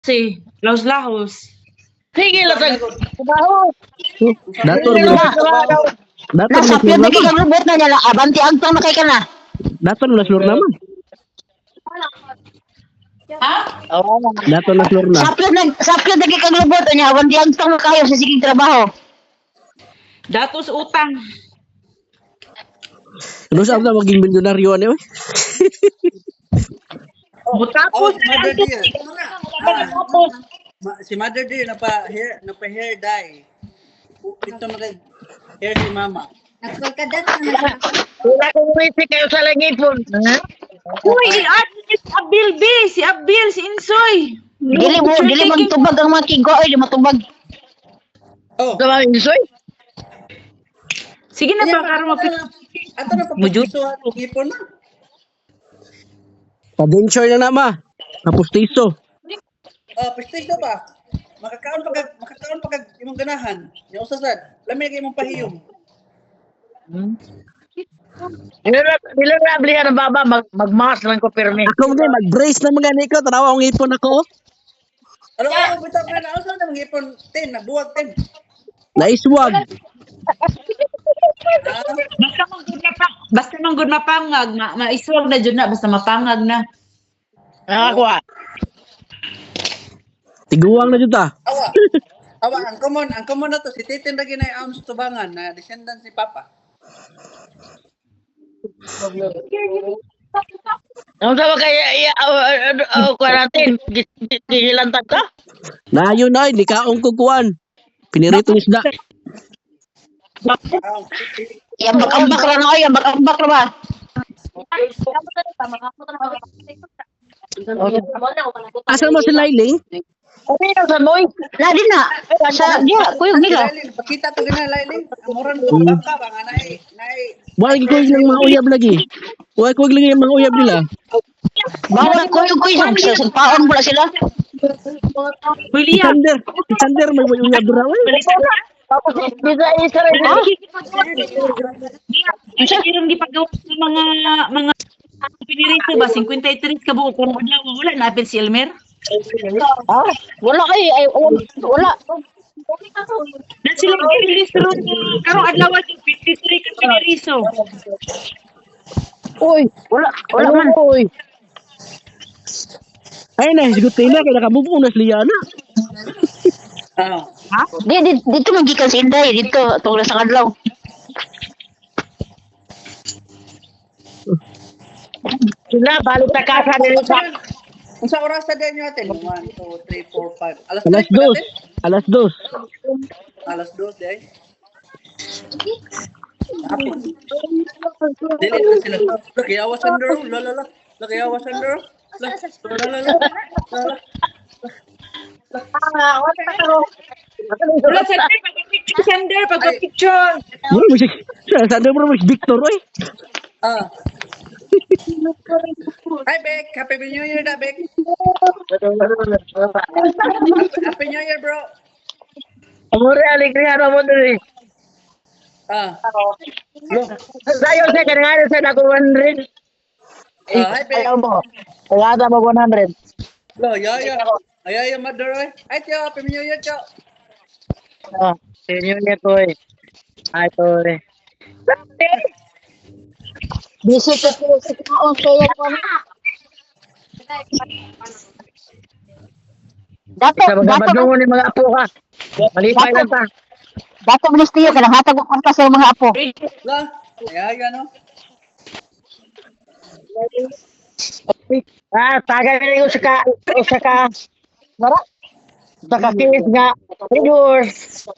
Si lahos-lahos. Sige lang sa trabaho. Dator Sige mo. lang sa trabaho. Dator mo Nasapyod na slur kay naman. kaglubot na niya. Abanti ang tong na kay ka na. Dator na slur naman. Oo. Dator na slur na. Sapyod na kay kaglubot niya. Abanti ang tong na kayo sa sigig trabaho. Datos utang. Ano sa na maging milyonaryo ano eh? Mutapos Oh, Mother dear. Si Mother dear napa hair dye. Ito mag hair si Mama. Wala kong wisi kayo sa langipon. Uy, si Abil, B. Si Abil, si Insoy. Dili mo tubag ang mga kigo. Ay, di matubag. Oh, Sa mga insoy. Sige na pa, karon ato na pagpapisuhan ng ipon na. Pa-venture na ma. Kapustiso. Prestige ba? Makakaon pag imong ganahan. Yung usasad, lami kay imong pahiyom. Nilarablihan ng baba, magmas lang ko pirmi. Ako din mag-brace na mga niko. Tanawa ang ipon ako. Ano ko bitaw na usa na mga ipon 10 nabuwag 10. Naiswag. Basta man gud mapangag, maiswag na jud na basta mapangag na. Nakakuha. Tiguang na jud ta. Awa, ang common na to si Titin lagi na yung sa tubangan na descendant si Papa. Ang sabi kaya, quarantine, gilantag ka? Nayo na ni kaong kukuan. Piniritong isda. Yang bakambak ra na ay, yang bakambak ra ba? Asa mo si Lailing? Ano yun sa moy? Ladi na. Sa diya, kuyog nila. Pakita to gina Lailing. Amuran mo baka ba nga nay. Wala ko yung mga uyab lagi. Wala ko lagi yung mga uyab nila. Bawal kuyog sa paon pula sila. Uy, Si Lia. Sander may uyab raw. Tapos bisa isa rin. Ang kirong gipagawa sa mga pinirito ba 53 ka buok kung wala na apil si Elmer. Wala ay wala. Na sila piniriso karong adlaw 53 ka piniriso. Uy, wala man. Uy. Ay na, sigot na kaya nakamupo na si Liana. Dito magikan si Inday dito tungkol sa kadlaw. Sila, balik na kasa nila sa... Sa oras na din natin. 1, 2, 3, 4, 5. Alas 2. Alas 3 Alas 2. Alas 2 day. Hapon. Dili na sila. Lagi awas under. Lalala. Lagi awas under. Lalala. Wala Sander, pagpicture. Wala mo siya. Sander mo si Victor oy. Hi, Beck. Happy New Year na, Beck. Happy New Year, bro. Amore, alegría na mo diri. Sayo sa kanang sa dako 100. Hi, Beck. Ayaw mo. Kaya mo 100. Lo, yaya. Ayaya, mother, oy. Ay, tiyo. Happy New Year, tiyo. Senyo niya to eh. Ay to eh. Bisik ka po sa kaon kaya ko. Dato Sa mga madungo ni mga apo ka. Malipay lang ta. dato ministriyo ka nang hatag ko sa mga apo. La, ayaya, no? Tagay na yung saka Mara. Saka kinis nga. Reduce.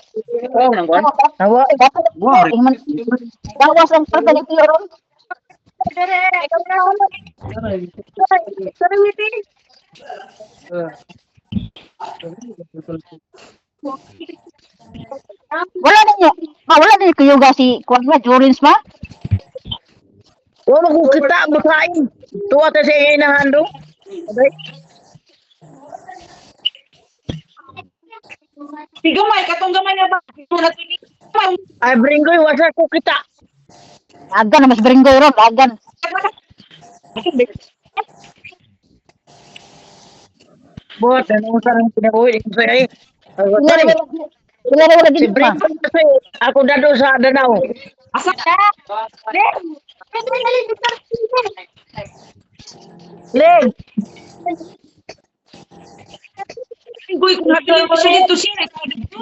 Oh, nangwan. Nawa. Dawas ang pagdalito ron. Wala din kuyuga si Kuya Jorins ma. Wala ko kita makain. Tuwa ta sa inahan do. Okay. Si Gamay, katong Gamay na ba? Ay bring ko wasa ko kita. Agan na mas bringgoy ron, agan. Bot, ano sa nang pinabuhi ko sa ay. Wala Si din pa. Brink kasi ako dado sa Danau. Asa ka? Leg. Goy, kung nabili ko siya dito siya. Ikaw dito.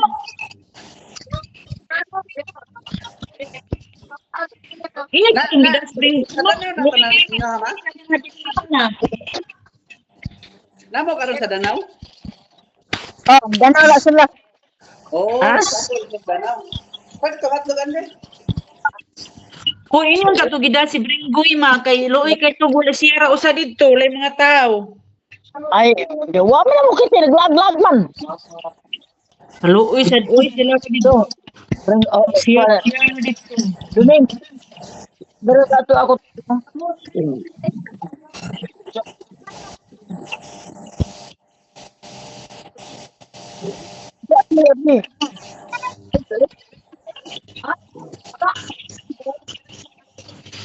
Ingat kung bidas spring. Sa Danau na ka na, ha? Namo karon sa Danau? Oh, ganaw la sila. Oh, Ah? sa Danau. Pagkamatlo ganda. Kung ingon ka to gidas si Bringgoy ma kay luoy kay to gula sira usa didto lay mga tao. Ay, di wa man mo kasi naglag-lag man. Luoy sad uy sila ka dito. Brink oh, Sira dito. Duming. Pero dato ako. Ni.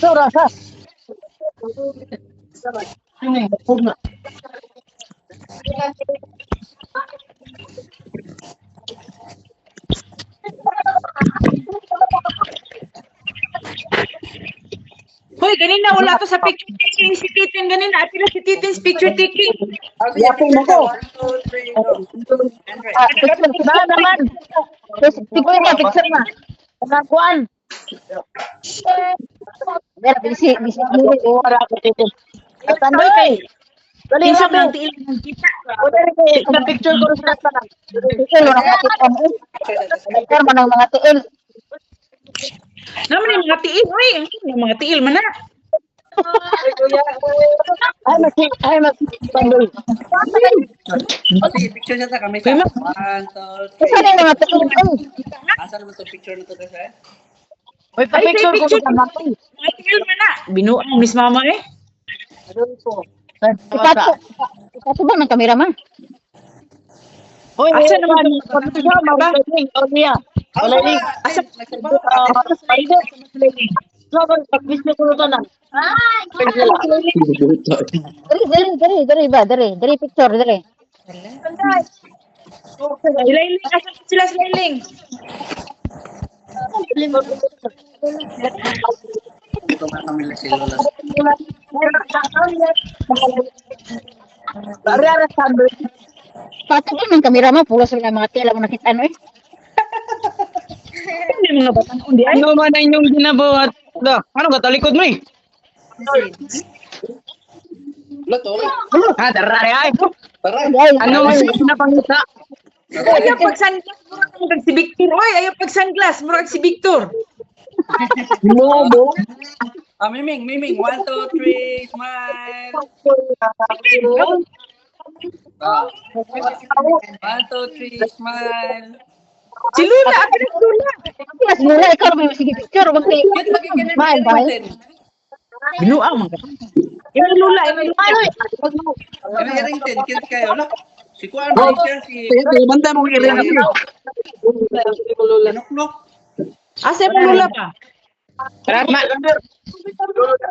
So rasa. Ini pugna. Hoy, ganina wala to sa picture taking si Titin ganina. Apila si Titin's picture taking. Yapin mo ko. 1, 2, 3, go. Ah, picture na naman. Picture na, picture na. Pagkakuan. Dara bisi Ano ko wala ko dito. Tandoy kay. Dali Kinsa sabi. man tiil ng kita. O dali kay na picture ko sa tanan. tiil wala ka tiil. Nagkar man ang mga tiil. Naman yung mga tiil, oy, yung mga tiil man na. Ay mas tandoy. Okay, picture siya ta kami sa. 1, 2, Isa na yung mga tiil. 3. Asan mo to picture na to kasi? Oy, pa-picture ko sa tanan. Mga tiil man na. Binuang Miss Mama eh. Ikato ba ng kamera man? Oy, Asa naman ang pag-picture ba? Oh, niya. Wala ni. Asa Sobrang pag-picture ko sa tanan. Dari picture, dari. Ilailing, asa sila sa ilailing. Ito nga kami lang sila. Ara tandoy. Patag yun ang kamera mo, pulos rin ang mga tela mo nakita ano eh. Hindi mga batang undi ay. Ano man ang inyong ginabuhat? Ano ba talikod mo eh? Luto. Ha, darari ay. Tara. Ano man ang pinapangita? Ayaw pag sunglass, murag si Victor. Oy, ayaw pag sunglass, murag si Victor. Mobo. Miming. 1, 2, 3, smile. 1, 2, 3, smile. Si Lula, ako na Lula. Mas mula, ikaw naman sige picture. Bakit? Mahal, mahal. Binuang mga. Ito Lula, ito Lula. Kami Harrington, kids kayo. Look, si Kuan, siya, si... Banda mo kiri na. Nuklok. Asa mo Lula pa?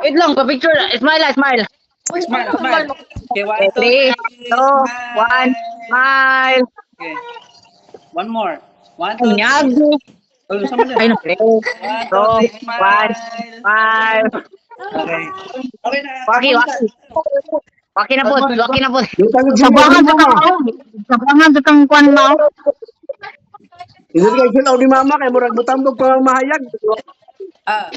Wait lang, pa-picture. Smile, smile. Smile. Okay, 1, 2, 3, 2, 1, smile. Okay. One more. 1, 2, 3. Nyago. Oh, sama na. Ay, no. 3, 2, 1, smile. Okay. Okay na. Waki. Waki na po. Sabangan sa kang sabangan sa kang kuan mo. Isa kay sila ni mama kay murag butambog pa mahayag. Ah.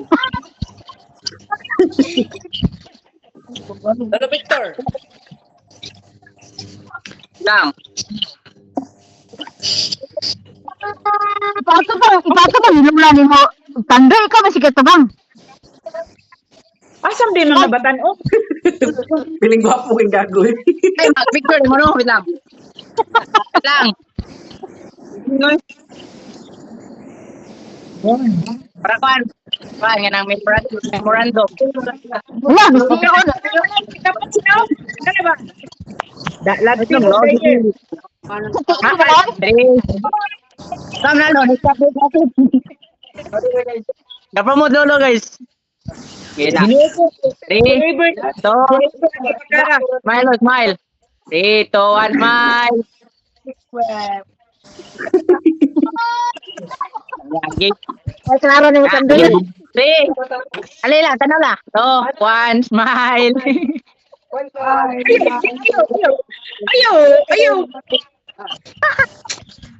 Ano, Victor? Lang. Ipasa ba hinumlan mo? Tandoy ka ba sige tabang? Asam din mga batan-o. Piling gwapo kay gagoy. Ay, picture mo no, wait lang. Lang. Para kuan. Kuan nga nang memorandum. Wala, gusto ko. Dapat sila. Kana ba? Lahat ng lo. Sam na lo, na-promote lolo guys. Okay na. 3, 2, smile. 3, 2, 1, smile. Lagi. Ay, klaro ni mo tandoy. 3. Alila, tanaw la. 2, 1, smile. Ayaw, ayaw.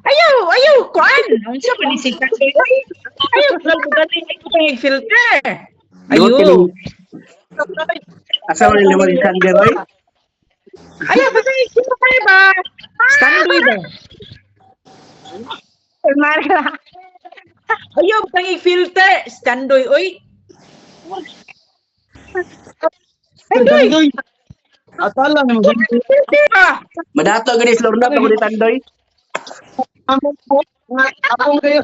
Ayaw, kuan. Ano siya pa ni si Tatay? Ayaw, dali ko yung filter. Ayaw. Asa mo yung limang Sander, oy? Ayaw, basta yung filter ba? Standby ba? Ayaw, basta yung filter. Standby, oy. Standby. Atala na mo. Filter ba? Madato gani sa Lorna pag Tandoy. Ako kayo.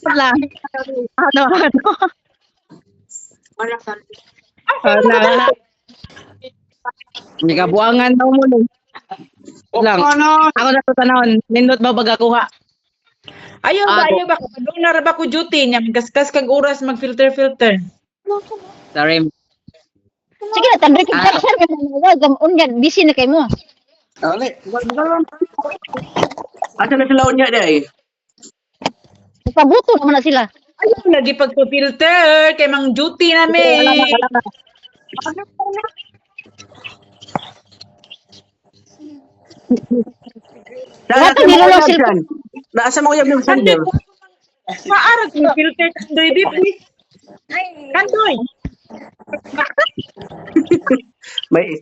Wala. Ano? Wala. May kabuangan daw mo nun. Lang. Ako na sa tanawon. Nindot ba bagakuha? Ayaw ba? Doon na ba ko duty niya? Kaskas kag oras mag-filter. Sorry. Sige na, tandoy kag sir kay manawag unyan busy na kay mo. Ali. Asa na sila unya day? Pabuto naman na sila. Ayaw lagi pag-filter kay mang duty namin. Lahat ang nilolong cellphone. Naasa mo uyab ng Sander? Maarag yung filter kandoy bibi. Kandoy. May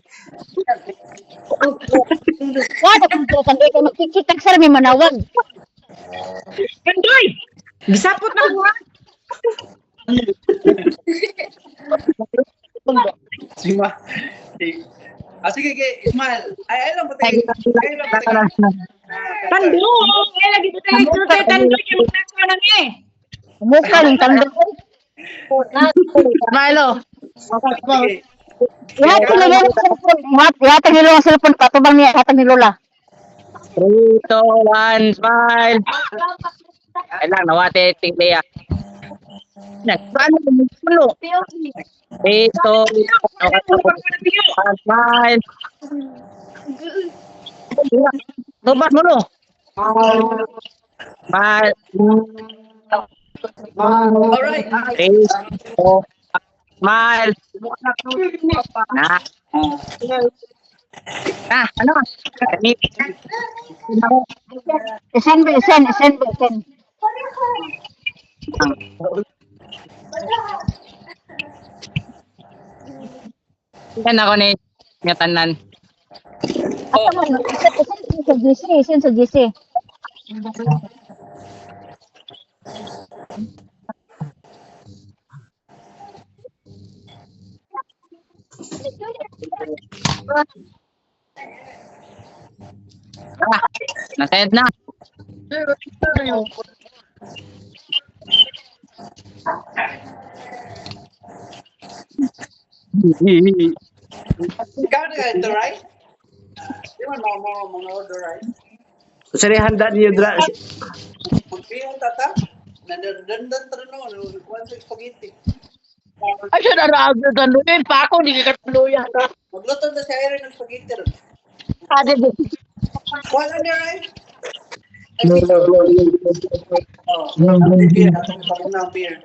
Wala kang tandoy kay magkikita sir may manawag. Kandoy. Gisapot na mo. Sima. Sige, Ismail. Ay lang patay. Ay lang patay. Kandoy. Ay lagi pa tayo filter kandoy kay magtaka na ni. Mukha ng tandoy. Milo. Lahat ang nilolong cellphone. Lahat ang nilolong cellphone patubang niya lahat ang nilola. 3, 2, 1, smile. Ay lang, nawate tingli ya. Paano mo pulo? 3, 2, 1, smile. Tumas mo no? Smile. Alright. 3, 2, smile. Ano? Send. Yan ako ni ngatanan. Send sa GC. Nasayad na. Ikaw na ito, right? Di man mga order, right? Sari handa niyo dra. Magpiyong tata. Nandandan no, kuwan sa spaghetti. Ay, siya naragyo tanduin pa ako, hindi ka katuluyan. Magluto na si Irene ng spaghetti ron. Ate, Wala niya, right? No. Beer, atong na beer.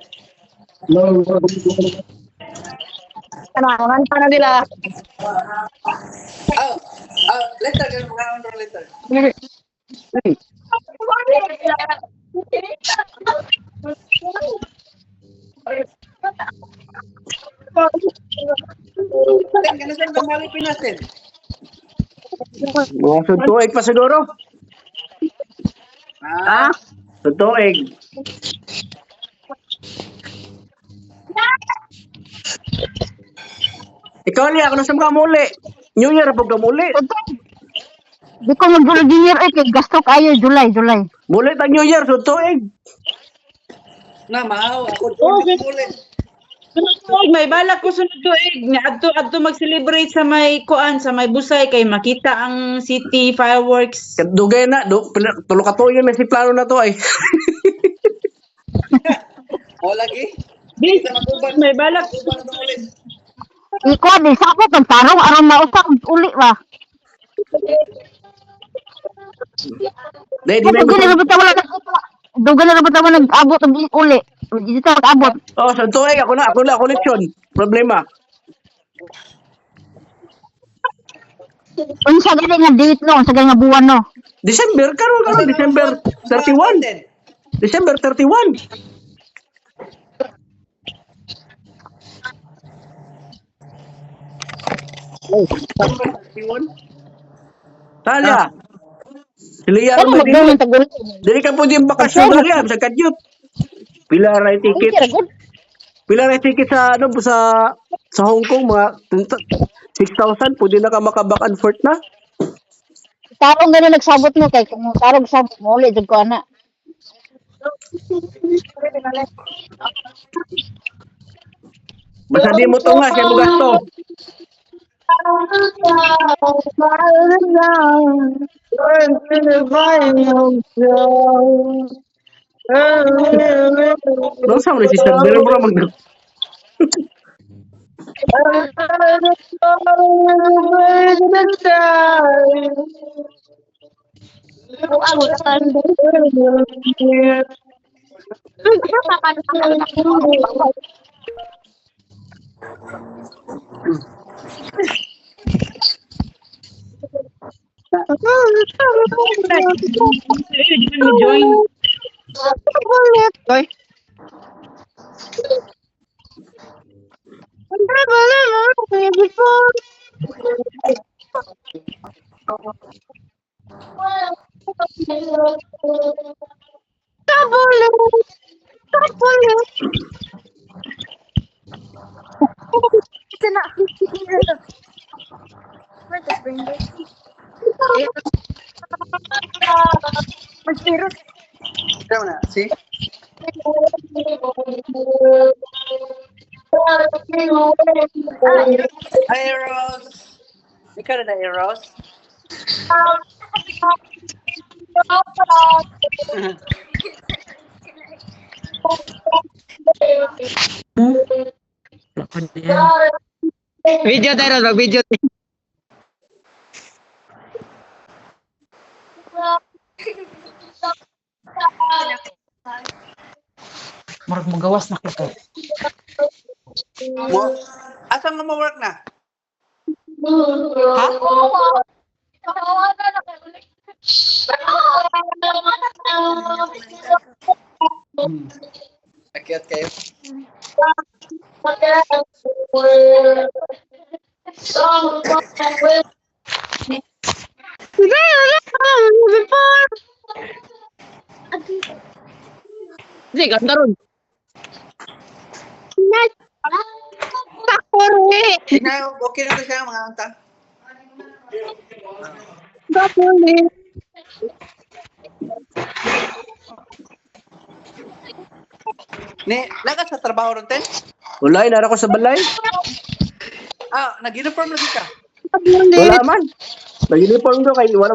kanaman pa na nila. Letter, ganun mga order letter. Kaya saan ka malipin natin? Suntuig pa siguro? Suntuig. Ikaw niya, ako nasa mga muli. New Year po ka muli. Di ko mag-July kay gasto kayo July. Muli tag New Year, suntuig. Na, maaw. Ako muli. Sunod may balak ko sunod tuig nga adto mag-celebrate sa may kuan sa may Busay kay makita ang city fireworks. Dugay na, tulo ka to yun, may si plano na to ay. O lagi? May balak ko Iko di sakot ang tarong aron mausak uli ba. Di may Dugan na rabot mo dugan na rabot mo nag-abot og uli. Dito nag-abot. Oh, sa tuig ako na koleksyon. Problema. Unsa gani nga date no, sa gani nga buwan no. December karon December 31. December 31. Talia. Siliya Ano may magdawon tagol. dili ka pwede bakasyon Talia sa kadyot. Pila ra ticket? Pila ra ticket sa ano sa Hong Kong mga 6,000 pwede na ka maka-back and forth na. Tarong gani nagsabot no kay kung tarong sabot mo uli jud ko ana. Basta di mo tunga kay mo gasto. No sa mo si Sander mo ra mag Di man mo join. Oy. Tama na, see? Hi, Rose. Ikaw na Rose. Video tayo mag video. Murag mo gawas na ko to. Mo? Asan mo work na? Akyat kayo. Sige, ganda ron. Na, okay na to siya mga anta. Ni, lakas sa trabaho ron ten? Wala, inara ko sa balay. Ah, nag-uniform lagi ka. Wala man. Nag-uniform ko kay wala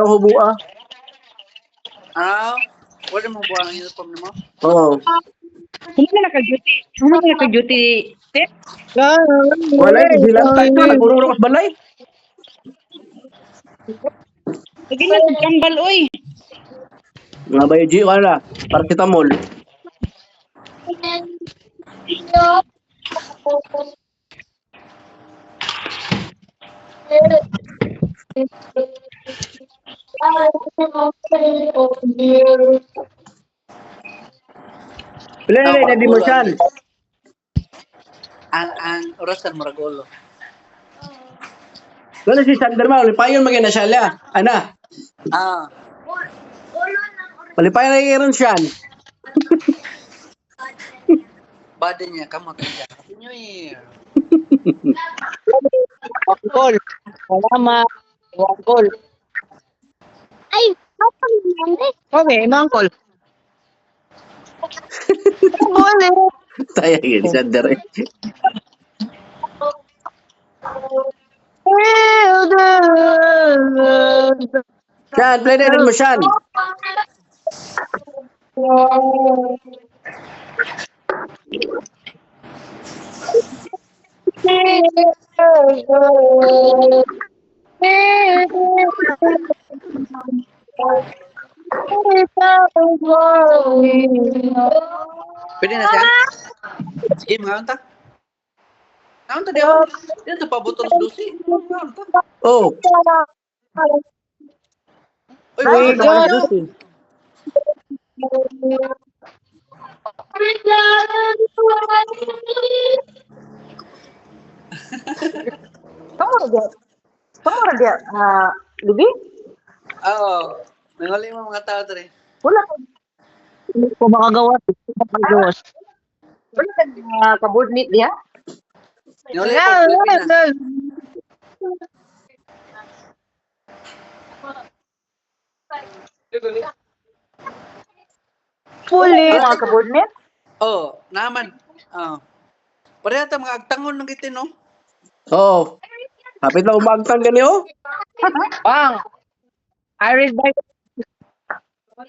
nang hubua. Ah, wala mo buwan ang uniform mo? Oo. Ano na naka-duty? Ano na naka-duty? Tip? Wala, bilang tayo ito. Nagururo ko sa balay. Lagi na sa kambal, oy. Nga ba yung G, wala. Paracetamol. Pila na di mo siyan. Ang orasan mo ragulo. Wala si Sander ma, lipayon magina siya la. Ana, Ah, palipayon na iron siyan. bada niya kamot niya. Happy New Year. Uncle. Salamat. Uncle. Ay, apa nanti? Okay, uncle. Tayo yun, Sander eh. Siyan, play na din mo siyan. Pwede na siya? Sige, mga anta. Anta di ako. Yan ito pa butol sa dusi. Mga anta. Oh, Uy, Ay, mga anta. God. Kamu dia, lebih? Oo. Nangali mo mga tao rin. Wala ko. Hindi ko makagawa. Makagawas. Wala ka ka-board meet dia? Nangali mo Pilipinas. Fully. Mga ka-board meet? Oo, naman. Oo. Pareha ta mga agtangon ng gitin, no? oh. Hapit na umagtang gani oh. Bang. Iris by Ano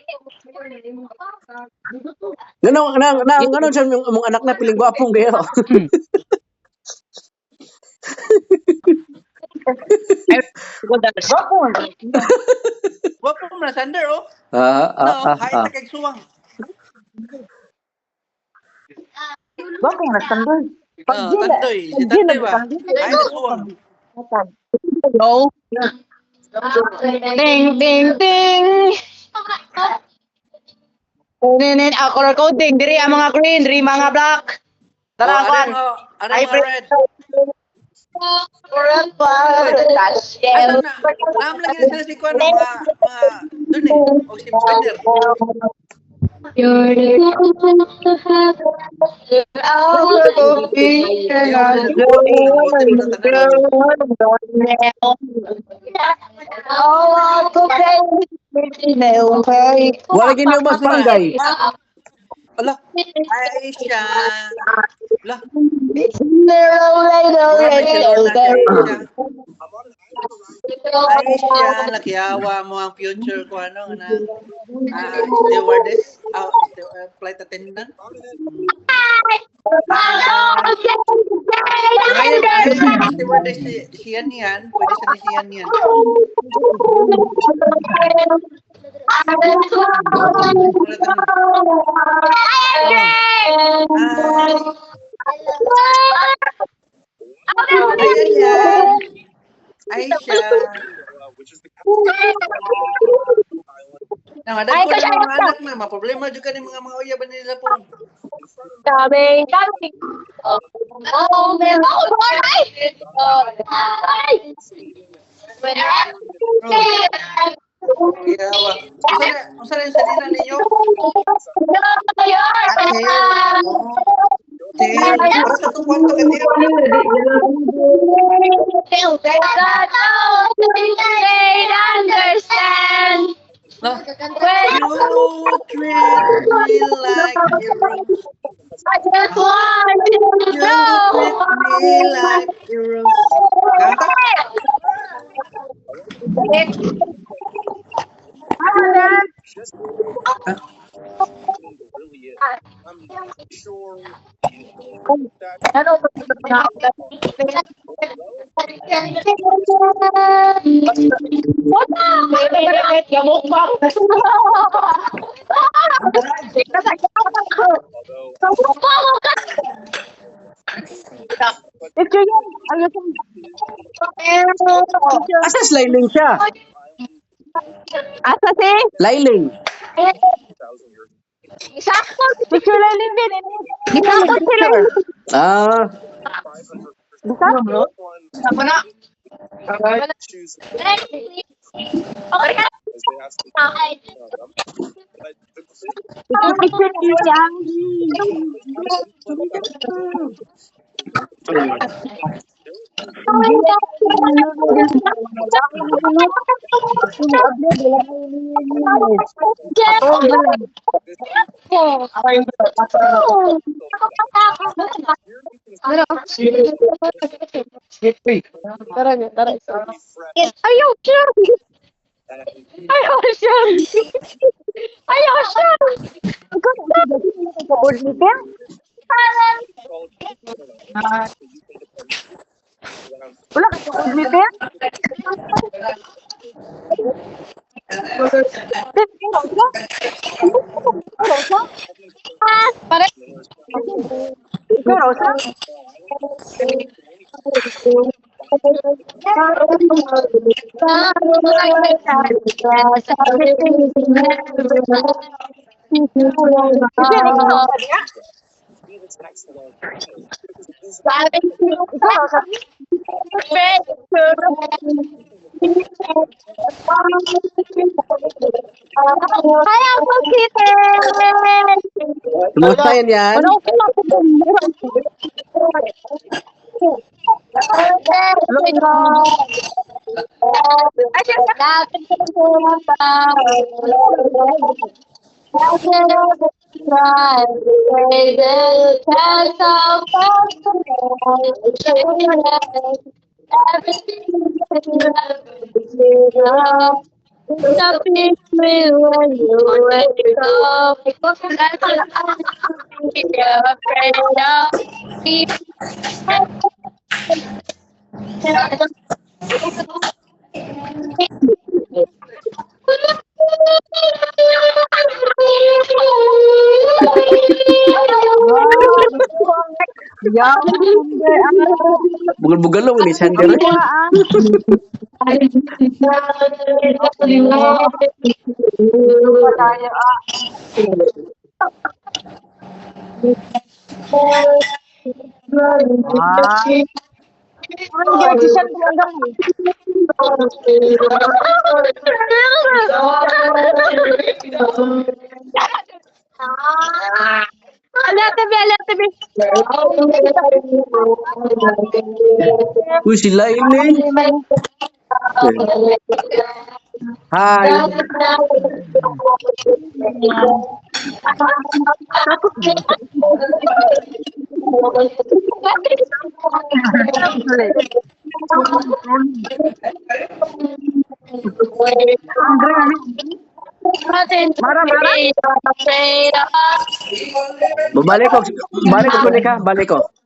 siya yung mong anak na piling gwapong kayo. Bapon. Wapo mo na Sander, oh. No, hay na kay suwang. Bapon na standard. Tandoy. Si Tandoy ba? Hay na suwang. Hello. Ding ding ding. Ninin ako recording diri ang mga green, diri mga black. Tara Ano kan. ano mga red? Ano na? Naam lagi na sila si Kwan, mga dun eh. O si Spider. You're the one to have out of me. Wala gini ubas barangay. Ala, Aisha. Ala, Aisha, nakiyawa mo ang future ko ano na stewardess, flight attendant. Ngayon, stewardess siyan yan, pwede sa siyan yan. Aisha. Nah, ada ko ng mga anak na, maproblema juga ni mga uyaban nila po. Sabi, Kiyawa. Unsa na sa nila ninyo? Para sa itong kwarto ka tiyo. understand. No? You treat me like a rose. I just want to You treat know. me like a rose. Kanta? Asas Lailing siya. Asa si? Lailing. Sakto. Picture Lailin din. Sakto si Lailin. Ah, Ako na. Picture niya. Ayaw siya. Ayaw siya. Ayaw siya. Board meeting? Wala ka sa meter? Pare. Ikaw, Rosa? Kaya po kita. Kumusta yan? Ano ko Nothing me when you wake up because that's what I'm afraid Bugal-bugal lang ni Sander. Uy, sila ini. Hai. Balik ko, balik ko.